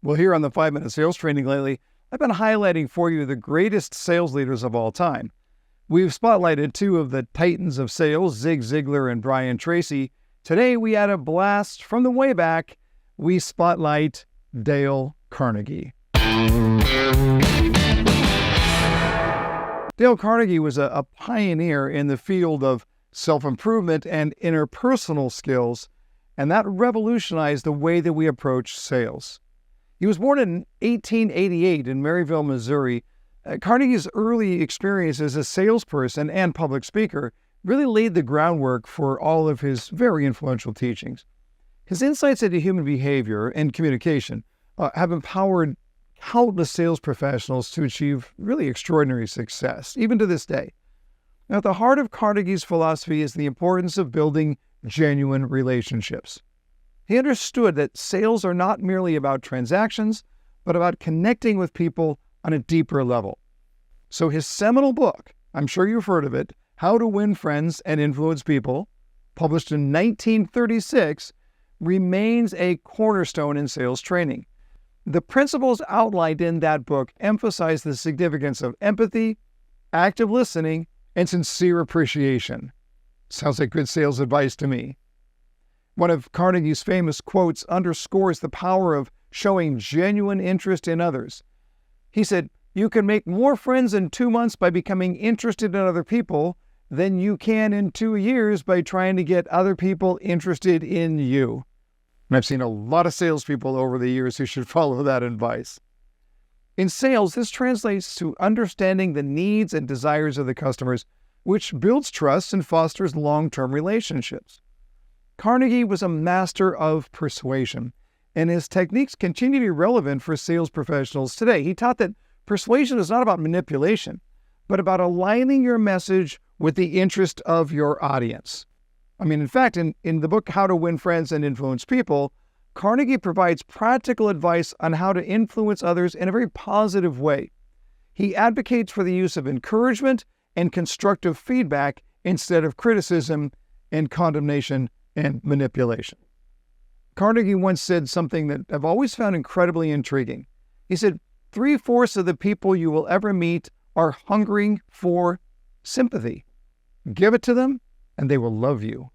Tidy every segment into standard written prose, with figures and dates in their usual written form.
Well, here on the 5-Minute Sales Training lately, I've been highlighting for you the greatest sales leaders of all time. We've spotlighted two of the titans of sales, Zig Ziglar and Brian Tracy. Today, we had a blast from the way back. We spotlight Dale Carnegie. Dale Carnegie was a pioneer in the field of self-improvement and interpersonal skills, and that revolutionized the way that we approach sales. He was born in 1888 in Maryville, Missouri. Carnegie's early experience as a salesperson and public speaker really laid the groundwork for all of his very influential teachings. His insights into human behavior and communication have empowered countless sales professionals to achieve really extraordinary success, even to this day. Now, at the heart of Carnegie's philosophy is the importance of building genuine relationships. He understood that sales are not merely about transactions, but about connecting with people on a deeper level. So his seminal book, I'm sure you've heard of it, How to Win Friends and Influence People, published in 1936, remains a cornerstone in sales training. The principles outlined in that book emphasize the significance of empathy, active listening, and sincere appreciation. Sounds like good sales advice to me. One of Carnegie's famous quotes underscores the power of showing genuine interest in others. He said, "You can make more friends in 2 months by becoming interested in other people than you can in 2 years by trying to get other people interested in you." And I've seen a lot of salespeople over the years who should follow that advice. In sales, this translates to understanding the needs and desires of the customers, which builds trust and fosters long-term relationships. Carnegie was a master of persuasion, and his techniques continue to be relevant for sales professionals today. He taught that persuasion is not about manipulation, but about aligning your message with the interest of your audience. In fact, in the book, How to Win Friends and Influence People, Carnegie provides practical advice on how to influence others in a very positive way. He advocates for the use of encouragement and constructive feedback instead of criticism and condemnation and manipulation. Carnegie once said something that I've always found incredibly intriguing. He said, 3/4 of the people you will ever meet are hungering for sympathy. Give it to them, and they will love you.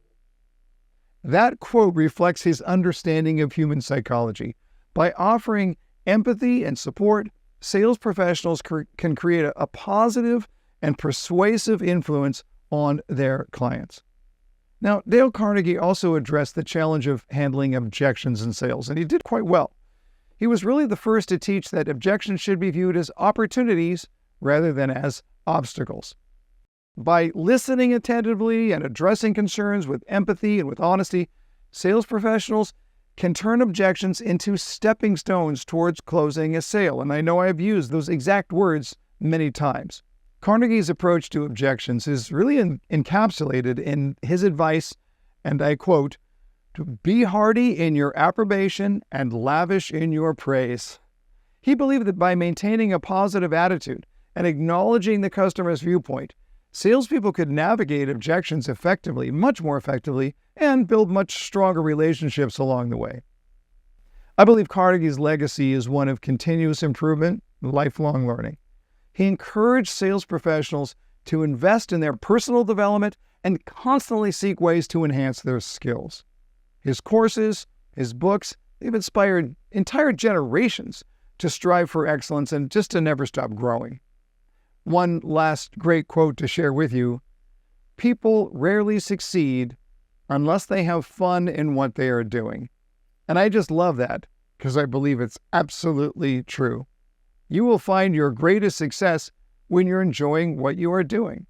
That quote reflects his understanding of human psychology. By offering empathy and support, sales professionals can create a positive and persuasive influence on their clients. Now, Dale Carnegie also addressed the challenge of handling objections in sales, and he did quite well. He was really the first to teach that objections should be viewed as opportunities rather than as obstacles. By listening attentively and addressing concerns with empathy and with honesty, sales professionals can turn objections into stepping stones towards closing a sale. And I know I've used those exact words many times. Carnegie's approach to objections is really encapsulated in his advice, and I quote, "To be hearty in your approbation and lavish in your praise." He believed that by maintaining a positive attitude and acknowledging the customer's viewpoint, salespeople could navigate objections effectively, much more effectively, and build much stronger relationships along the way. I believe Carnegie's legacy is one of continuous improvement and lifelong learning. He encouraged sales professionals to invest in their personal development and constantly seek ways to enhance their skills. His courses, his books, they've inspired entire generations to strive for excellence and just to never stop growing. One last great quote to share with you: "People rarely succeed unless they have fun in what they are doing." And I just love that because I believe it's absolutely true. You will find your greatest success when you're enjoying what you are doing.